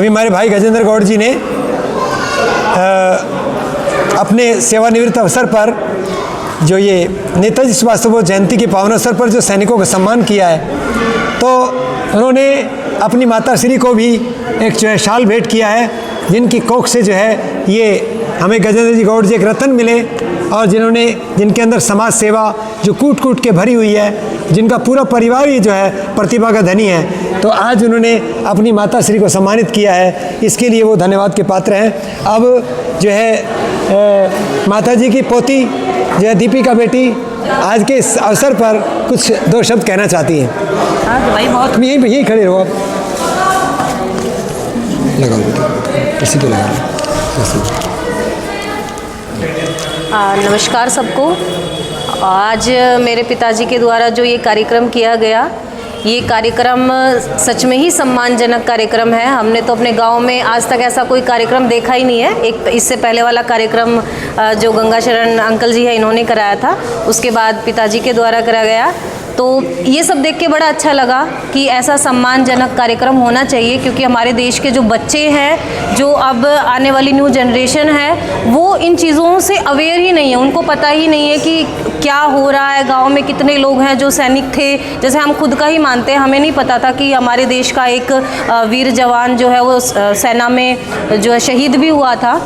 अभी हमारे भाई गजेंद्र गौड़ जी ने अपने सेवानिवृत्त अवसर पर जो ये नेताजी सुभाष चंद्र बोस जयंती के पावन अवसर पर जो सैनिकों का सम्मान किया है, तो उन्होंने अपनी माता श्री को भी एक जो है शाल भेंट किया है, जिनकी कोख से जो है ये हमें गजेंद्र जी गौड़ जी एक रत्न मिले, और जिनके अंदर समाज सेवा जो कूट कूट के भरी हुई है, जिनका पूरा परिवार ही जो है प्रतिभा का धनी है, तो आज उन्होंने अपनी माता श्री को सम्मानित किया है, इसके लिए वो धन्यवाद के पात्र हैं। अब जो है माता जी की पोती जो है दीपिका बेटी आज के इस अवसर पर कुछ दो शब्द कहना चाहती हैं। हाँ तो भाई बहुत यहीं खड़े रहो आप, लगाओ बेटा, किसी को लगा। नमस्कार सबको। आज मेरे पिताजी के द्वारा जो ये कार्यक्रम किया गया, ये कार्यक्रम सच में ही सम्मानजनक कार्यक्रम है। हमने तो अपने गांव में आज तक ऐसा कोई कार्यक्रम देखा ही नहीं है। एक इससे पहले वाला कार्यक्रम जो गंगा शरण अंकल जी है इन्होंने कराया था, उसके बाद पिताजी के द्वारा करा गया। तो ये सब देख के बड़ा अच्छा लगा कि ऐसा सम्मानजनक कार्यक्रम होना चाहिए, क्योंकि हमारे देश के जो बच्चे हैं, जो अब आने वाली न्यू जनरेशन है, वो इन चीज़ों से अवेयर ही नहीं है। उनको पता ही नहीं है कि क्या हो रहा है। गांव में कितने लोग हैं जो सैनिक थे, जैसे हम खुद का ही मानते हैं, हमें नहीं पता था कि हमारे देश का एक वीर जवान जो है वो सेना में जो है शहीद भी हुआ था,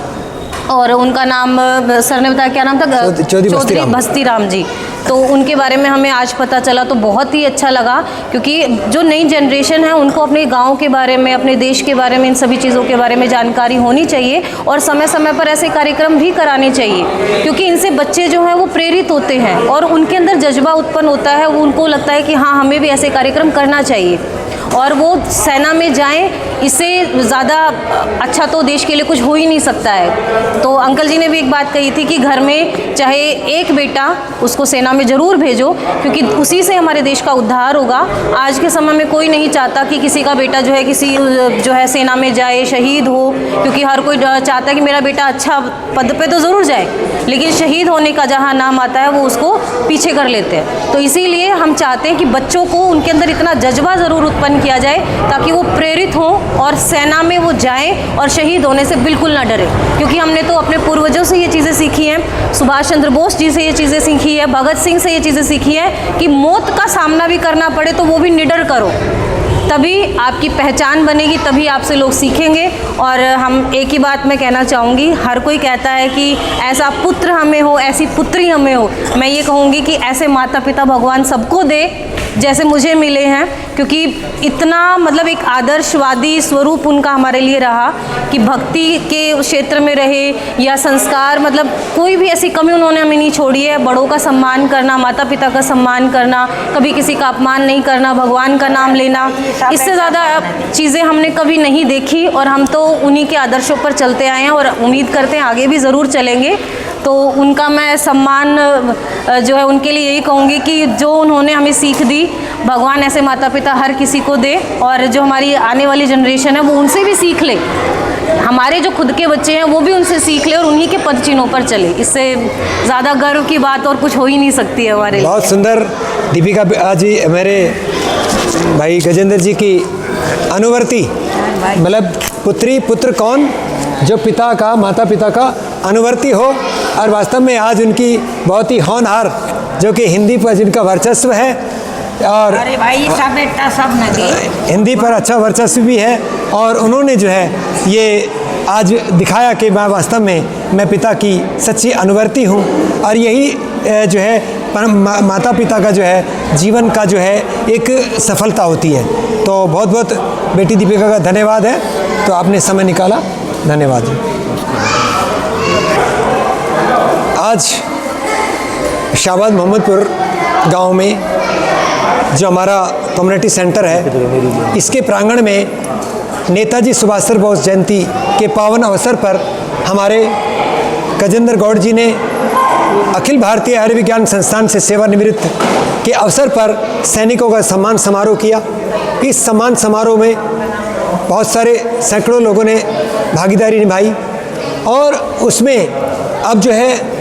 और उनका नाम सर ने बताया, क्या नाम था? चौधरी भस्तीराम जी। तो उनके बारे में हमें आज पता चला, तो बहुत ही अच्छा लगा, क्योंकि जो नई जनरेशन है उनको अपने गांव के बारे में, अपने देश के बारे में, इन सभी चीज़ों के बारे में जानकारी होनी चाहिए, और समय समय पर ऐसे कार्यक्रम भी कराने चाहिए, क्योंकि इनसे बच्चे जो हैं वो प्रेरित होते हैं और उनके अंदर जज्बा उत्पन्न होता है। उनको लगता है कि हाँ, हमें भी ऐसे कार्यक्रम करना चाहिए और वो सेना में जाएं। इससे ज़्यादा अच्छा तो देश के लिए कुछ हो ही नहीं सकता है। तो अंकल जी ने भी एक बात कही थी कि घर में चाहे एक बेटा, उसको सेना में ज़रूर भेजो, क्योंकि उसी से हमारे देश का उद्धार होगा। आज के समय में कोई नहीं चाहता कि किसी का बेटा जो है किसी जो है सेना में जाए, शहीद हो, क्योंकि हर कोई चाहता है कि मेरा बेटा अच्छा पद पे तो ज़रूर जाए, लेकिन शहीद होने का जहाँ नाम आता है वो उसको पीछे कर लेते हैं। तो इसीलिए हम चाहते हैं कि बच्चों को उनके अंदर इतना जज्बा ज़रूर उत्पन्न किया जाए ताकि वो प्रेरित हों और सेना में वो जाएं और शहीद होने से बिल्कुल ना डरे, क्योंकि हमने तो अपने पूर्वजों से ये चीज़ें सीखी हैं। सुभाष चंद्र बोस जी से ये चीज़ें सीखी है, भगत सिंह से ये चीज़ें सीखी है कि मौत का सामना भी करना पड़े तो वो भी निडर करो, तभी आपकी पहचान बनेगी, तभी आपसे लोग सीखेंगे। और हम एक ही बात मैं कहना चाहूँगी, हर कोई कहता है कि ऐसा पुत्र हमें हो, ऐसी पुत्री हमें हो। मैं ये कहूँगी कि ऐसे माता पिता भगवान सबको दे जैसे मुझे मिले हैं, क्योंकि इतना मतलब एक आदर्शवादी स्वरूप उनका हमारे लिए रहा कि भक्ति के क्षेत्र में रहे या संस्कार, मतलब कोई भी ऐसी कमी उन्होंने हमें नहीं छोड़ी है। बड़ों का सम्मान करना, माता पिता का सम्मान करना, कभी किसी का अपमान नहीं करना, भगवान का नाम लेना, इससे ज़्यादा चीज़ें हमने कभी नहीं देखी, और हम तो उन्हीं के आदर्शों पर चलते आए हैं और उम्मीद करते हैं आगे भी ज़रूर चलेंगे। तो उनका मैं सम्मान जो है उनके लिए यही कहूँगी कि जो उन्होंने हमें सीख दी, भगवान ऐसे माता पिता हर किसी को दे, और जो हमारी आने वाली जनरेशन है वो उनसे भी सीख ले। हमारे जो खुद के बच्चे हैं वो भी उनसे सीख ले और उन्हीं के पद चिन्हों पर चले। इससे ज़्यादा गर्व की बात और कुछ हो ही नहीं सकती है हमारे लिए। बहुत सुंदर दीपिका आज मेरे भाई गजेंद्र जी की अनुवर्ती, मतलब पुत्री पुत्र कौन, जो पिता का, माता पिता का अनुवर्ती हो, और वास्तव में आज उनकी बहुत ही होनहार, जो कि हिंदी पर जिनका वर्चस्व है, और अरे भाई सब बेटा सब नदी हिंदी पर अच्छा वर्चस्व भी है, और उन्होंने जो है ये आज दिखाया कि मैं वास्तव में मैं पिता की सच्ची अनुवर्ती हूँ, और यही जो है माता पिता का जो है जीवन का जो है एक सफलता होती है। तो बहुत बहुत बेटी दीपिका का धन्यवाद है, तो आपने समय निकाला, धन्यवाद। आज शाहबाद मोहम्मदपुर गांव में जो हमारा कम्युनिटी सेंटर है, इसके प्रांगण में नेताजी सुभाष चंद्र बोस जयंती के पावन अवसर पर हमारे गजेंद्र गौड़ जी ने अखिल भारतीय आयुर्विज्ञान संस्थान से सेवानिवृत्त के अवसर पर सैनिकों का सम्मान समारोह किया। इस सम्मान समारोह में बहुत सारे सैकड़ों लोगों ने भागीदारी निभाई, और उसमें अब जो है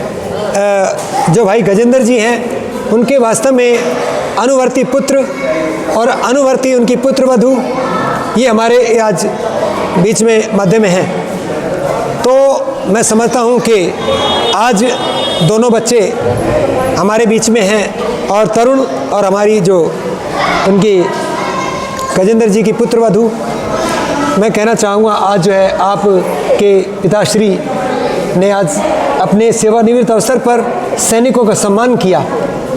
जो भाई गजेंद्र जी हैं उनके वास्तव में अनुवर्ती पुत्र और अनुवर्ती उनकी पुत्रवधू, ये हमारे आज बीच में मध्य में हैं, तो मैं समझता हूँ कि आज दोनों बच्चे हमारे बीच में हैं और तरुण और हमारी जो उनकी गजेंद्र जी की पुत्रवधू, मैं कहना चाहूँगा आज जो है आपके पिताश्री ने आज अपने सेवानिवृत्त अवसर पर सैनिकों का सम्मान किया,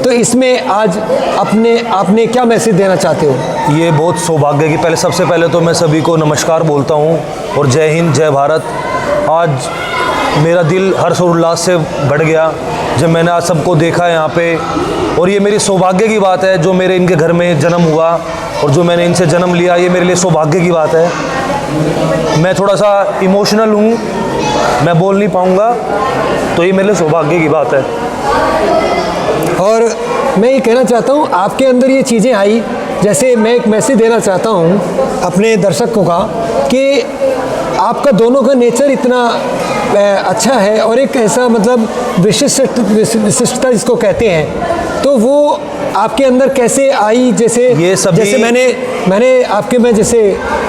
तो इसमें आज आपने क्या मैसेज देना चाहते हो? ये बहुत सौभाग्य की सबसे पहले तो मैं सभी को नमस्कार बोलता हूँ और जय हिंद जय भारत। आज मेरा दिल हर्ष और उल्लास से भर गया जब मैंने आज सबको देखा यहाँ पे, और ये मेरी सौभाग्य की बात है जो मेरे इनके घर में जन्म हुआ और जो मैंने इनसे जन्म लिया, ये मेरे लिए सौभाग्य की बात है। मैं थोड़ा सा इमोशनल हूँ, मैं बोल नहीं पाऊँगा, तो ये मेरे लिए सौभाग्य की बात है। और मैं ये कहना चाहता हूँ आपके अंदर ये चीज़ें आई, जैसे मैं एक मैसेज देना चाहता हूँ अपने दर्शकों का कि आपका दोनों का नेचर इतना अच्छा है और एक ऐसा मतलब विशिष्टता जिसको कहते हैं, तो वो आपके अंदर कैसे आई? जैसे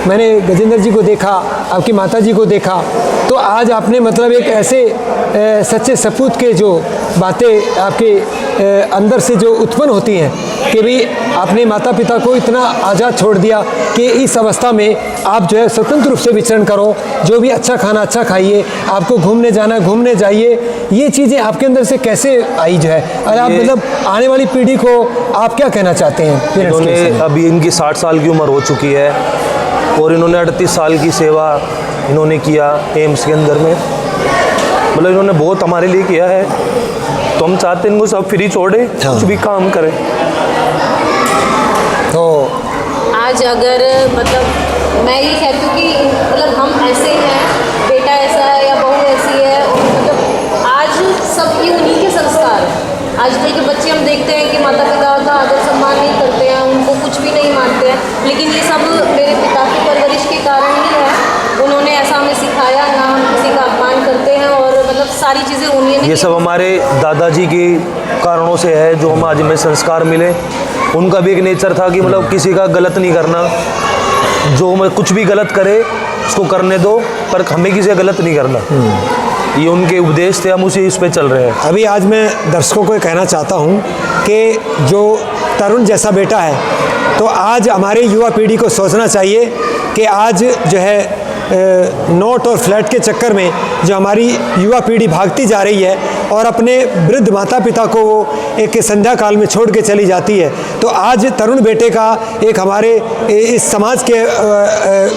मैंने गजेंद्र जी को देखा, आपकी माता जी को देखा, तो आज आपने मतलब एक ऐसे सच्चे सपूत के जो बातें आपके अंदर से जो उत्पन्न होती हैं कि भाई आपने माता पिता को इतना आज़ाद छोड़ दिया कि इस अवस्था में आप जो है स्वतंत्र रूप से विचरण करो, जो भी अच्छा खाना अच्छा खाइए, आपको घूमने जाना है घूमने जाइए, ये चीज़ें आपके अंदर से कैसे आई जो है? और आप मतलब आने वाली पीढ़ी को आप क्या कहना चाहते हैं? इन्होंने अभी इनकी 60 साल की उम्र हो चुकी है और इन्होंने 38 साल की सेवा इन्होंने किया एम्स के अंदर में, मतलब इन्होंने बहुत हमारे लिए किया है, तो हम चाहते हैं इनको सब फ्री छोड़े, कुछ भी काम करें। तो आज अगर मतलब मैं ये कहती हूँ कि मतलब हम ऐसे हैं, बेटा ऐसा है या बहू ऐसी है, और मतलब आज सबकी उन्हीं के संस्कार हैं। आजकल के बच्चे हम देखते हैं कि माता पिता का आदर सम्मान नहीं करते हैं, उनको कुछ भी नहीं मानते हैं, लेकिन ये सब मेरे पिता की परवरिश के कारण ही है। उन्होंने ऐसा हमें सिखाया, ना हम किसी का अपमान करते हैं, और मतलब सारी चीज़ें उन्होंने, ये सब हमारे दादाजी के कारणों से है जो हम आज हमें संस्कार मिले। उनका भी एक नेचर था कि मतलब किसी का गलत नहीं करना, जो मैं कुछ भी गलत करे उसको करने दो, पर हमें किसी का गलत नहीं करना। ये उनके उपदेश थे, हम उसी इस पे चल रहे हैं। अभी आज मैं दर्शकों को कहना चाहता हूँ कि जो तरुण जैसा बेटा है, तो आज हमारे युवा पीढ़ी को सोचना चाहिए कि आज जो है नोट और फ्लैट के चक्कर में जो हमारी युवा पीढ़ी भागती जा रही है और अपने वृद्ध माता पिता को वो एक संध्या काल में छोड़ के चली जाती है, तो आज तरुण बेटे का एक हमारे इस समाज के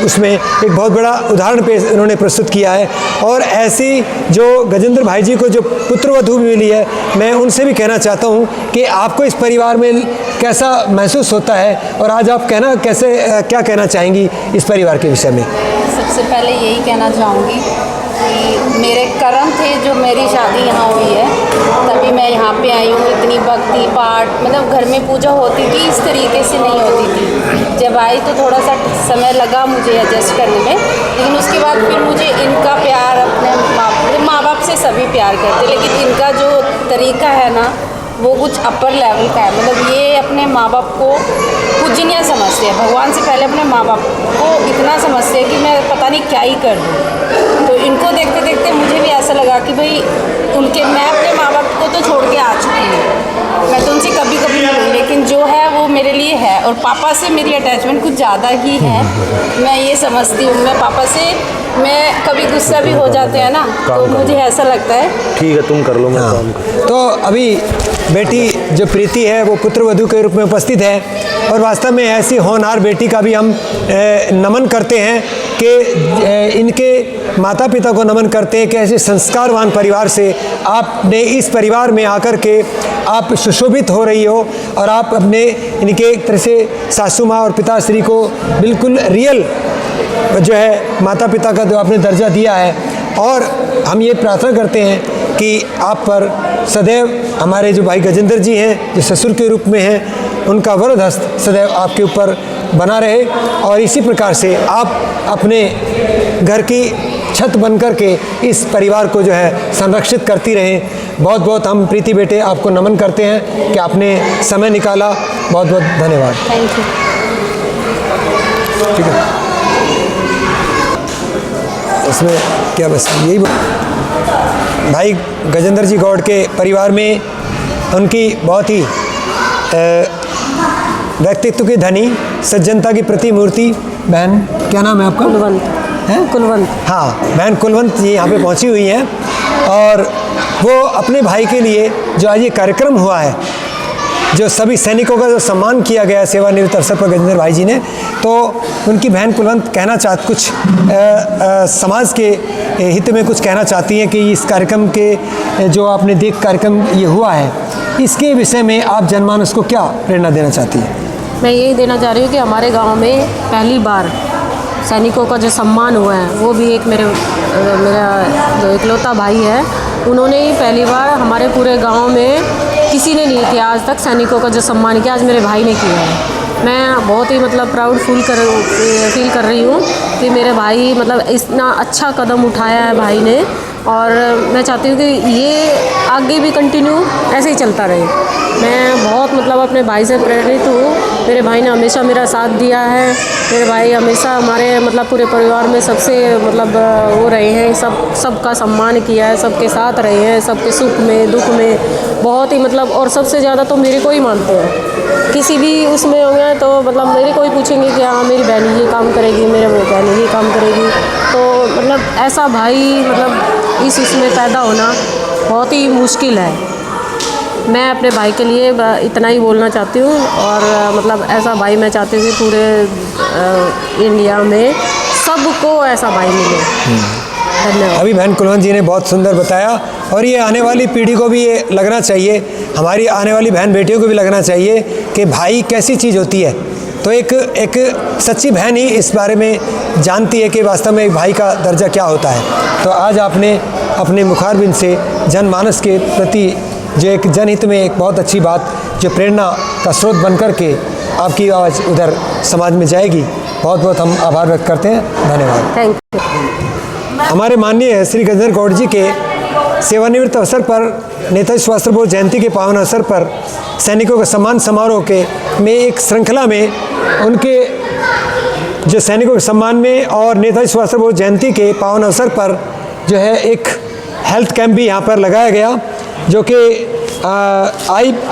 उसमें एक बहुत बड़ा उदाहरण पे इन्होंने प्रस्तुत किया है। और ऐसी जो गजेंद्र भाई जी को जो पुत्रवधू मिली है, मैं उनसे भी कहना चाहता हूँ कि आपको इस परिवार में कैसा महसूस होता है और आज आप क्या कहना चाहेंगी इस परिवार के विषय में? सबसे पहले यही कहना चाहूँगी कि मेरे कर्म थे जो मेरी शादी यहाँ हुई है, तभी मैं यहाँ पे आई हूँ। इतनी भक्ति पाठ मतलब घर में पूजा होती थी, इस तरीके से नहीं होती थी। जब आई तो थोड़ा सा समय लगा मुझे एडजस्ट करने में, लेकिन उसके बाद फिर मुझे इनका प्यार, अपने माँ बाप से सभी प्यार करते, लेकिन इनका जो तरीका है ना वो कुछ अपर लेवल का है। मतलब ये अपने माँ बाप को पूजनीय समझते हैं, भगवान से पहले अपने माँ बाप को इतना समझते हैं कि मैं पता नहीं क्या ही कर दूँ। तो इनको देखते देखते मुझे भी ऐसा लगा कि भाई मैं अपने माँ बाप को तो छोड़ के आ चुकी हूँ, मैं तो उनसे कभी कभी मिलूँ, लेकिन जो है वो मेरे लिए है। और पापा से मेरी अटैचमेंट कुछ ज़्यादा ही है, मैं ये समझती हूँ। मैं पापा से मैं कभी गुस्सा भी हो जाते हैं ना, तो मुझे ऐसा लगता है ठीक है तुम कर लो, मैं काम कर। तो अभी बेटी जो प्रीति है वो पुत्रवधू के रूप में उपस्थित है और वास्तव में ऐसी होनहार बेटी का भी हम नमन करते हैं कि इनके माता पिता को नमन करते हैं कि ऐसे संस्कारवान परिवार से आपने इस परिवार में आकर के आप सुशोभित हो रही हो और आप अपने इनके एक तरह से सासू माँ और पिताश्री को बिल्कुल रियल जो है माता पिता का जो आपने दर्जा दिया है। और हम ये प्रार्थना करते हैं कि आप पर सदैव हमारे जो भाई गजेंद्र जी हैं जो ससुर के रूप में हैं, उनका वरद हस्त सदैव आपके ऊपर बना रहे और इसी प्रकार से आप अपने घर की छत बनकर के इस परिवार को जो है संरक्षित करती रहें। बहुत बहुत हम प्रीति बेटे आपको नमन करते हैं कि आपने समय निकाला, बहुत बहुत धन्यवाद। Thank you. ठीक है। उसमें क्या बस यही भाई गजेंद्र जी गौड़ के परिवार में उनकी बहुत ही व्यक्तित्व की धनी, सज्जनता की प्रतिमूर्ति बहन, क्या नाम है आपका? कुलवंत हैं? कुलवंत। हाँ, बहन कुलवंत जी यहाँ पे पहुँची हुई हैं और वो अपने भाई के लिए जो आज ये कार्यक्रम हुआ है, जो सभी सैनिकों का जो सम्मान किया गया सेवानिवृत्त अवसर पर गजेंद्र भाई जी ने, तो उनकी बहन कुलवंत कहना कुछ समाज के हित में कुछ कहना चाहती हैं कि इस कार्यक्रम के जो आपने देख कार्यक्रम ये हुआ है, इसके विषय में आप जनमानस को क्या प्रेरणा देना चाहती हैं? मैं यही देना चाह रही हूँ कि हमारे गांव में पहली बार सैनिकों का जो सम्मान हुआ है, वो भी एक मेरा जो इकलौता भाई है, उन्होंने ही पहली बार हमारे पूरे गांव में किसी ने नहीं किया आज तक सैनिकों का जो सम्मान किया, आज मेरे भाई ने किया है। मैं बहुत ही मतलब प्राउड फील कर रही हूँ कि मेरे भाई मतलब इतना अच्छा कदम उठाया है भाई ने, और मैं चाहती हूँ कि ये आगे भी कंटिन्यू ऐसे ही चलता रहे। मैं बहुत मतलब अपने भाई से प्रेरित हूँ। मेरे भाई ने हमेशा मेरा साथ दिया है। मेरे भाई हमेशा हमारे मतलब पूरे परिवार में सबसे मतलब वो रहे हैं, सबका सम्मान किया है, सबके साथ रहे हैं, सबके सुख में दुख में बहुत ही मतलब, और सबसे ज़्यादा तो मेरे को ही मानते हैं। किसी भी उसमें होंगे तो मतलब मेरे को ही पूछेंगे कि हाँ मेरी बहन ये काम करेगी, मेरे बहन ये काम करेगी। तो मतलब ऐसा भाई मतलब इस उसमें पैदा होना बहुत ही मुश्किल है। मैं अपने भाई के लिए इतना ही बोलना चाहती हूँ, और मतलब ऐसा भाई मैं चाहती हूँ कि पूरे इंडिया में सबको ऐसा भाई मिले। धन्यवाद। अभी बहन कुलवंत जी ने बहुत सुंदर बताया, और ये आने वाली पीढ़ी को भी ये लगना चाहिए, हमारी आने वाली बहन बेटियों को भी लगना चाहिए कि भाई कैसी चीज़ होती है। तो एक सच्ची बहन ही इस बारे में जानती है कि वास्तव में एक भाई का दर्जा क्या होता है। तो आज आपने अपने मुखारबिंद से जनमानस के प्रति जो एक जनहित में एक बहुत अच्छी बात, जो प्रेरणा का स्रोत बनकर के आपकी आवाज़ उधर समाज में जाएगी, बहुत बहुत हम आभार व्यक्त करते हैं। धन्यवाद। Thank you. हमारे माननीय श्री गजेंद्र गौड़ जी के सेवानिवृत्त अवसर पर नेताजी सुभाष चंद्र बोस जयंती के पावन अवसर पर सैनिकों के सम्मान समारोह के में एक श्रृंखला में उनके जो सैनिकों के सम्मान में और नेताजी सुभाष चंद्र बोस जयंती के पावन अवसर पर जो है एक हेल्थ कैंप भी यहाँ पर लगाया गया, जो कि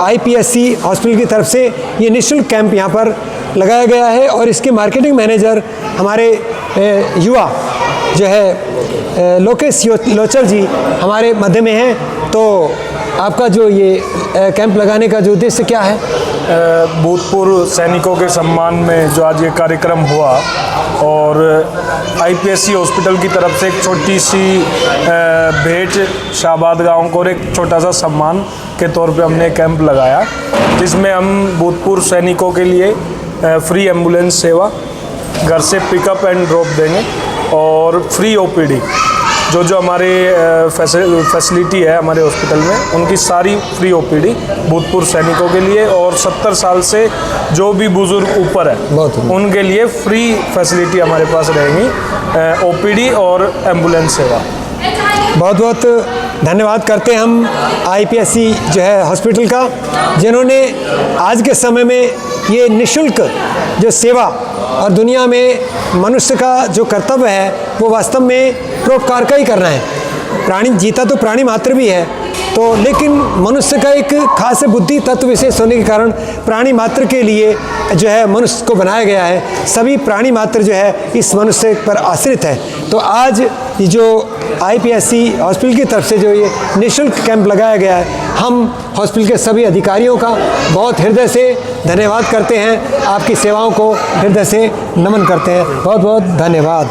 IPSC हॉस्पिटल की तरफ से ये निःशुल्क कैंप यहाँ पर लगाया गया है। और इसके मार्केटिंग मैनेजर हमारे युवा जो है लोकेश लोचर जी हमारे मध्य में हैं। तो आपका जो ये कैंप लगाने का जो उद्देश्य क्या है? भूतपूर्व सैनिकों के सम्मान में जो आज ये कार्यक्रम हुआ, और IPSC हॉस्पिटल की तरफ से एक छोटी सी भेंट शाहबाद गांव को और एक छोटा सा सम्मान के तौर पे हमने कैंप लगाया, जिसमें हम भूतपूर्व सैनिकों के लिए फ्री एम्बुलेंस सेवा, घर से पिकअप एंड ड्रॉप देंगे, और फ्री OPD जो हमारे फैसिलिटी है हमारे हॉस्पिटल में, उनकी सारी फ्री OPD भूतपूर्व सैनिकों के लिए, और 70 साल से जो भी बुजुर्ग ऊपर है उनके लिए फ्री फैसिलिटी हमारे पास रहेंगी, OPD और एम्बुलेंस सेवा। बहुत बहुत धन्यवाद करते हैं हम IPSC जो है हॉस्पिटल का, जिन्होंने आज के समय में ये निःशुल्क जो सेवा, और दुनिया में मनुष्य का जो कर्तव्य है वो वास्तव में परोपकार का ही करना है। प्राणी जीता तो प्राणी मात्र भी है, तो लेकिन मनुष्य का एक खास बुद्धि तत्व विशेष होने के कारण प्राणी मात्र के लिए जो है मनुष्य को बनाया गया है। सभी प्राणी मात्र जो है इस मनुष्य पर आश्रित है। तो आज जो IPSC हॉस्पिटल की तरफ से जो ये निःशुल्क कैंप लगाया गया है, हम हॉस्पिटल के सभी अधिकारियों का बहुत हृदय से धन्यवाद करते हैं, आपकी सेवाओं को हृदय से नमन करते हैं। बहुत बहुत धन्यवाद।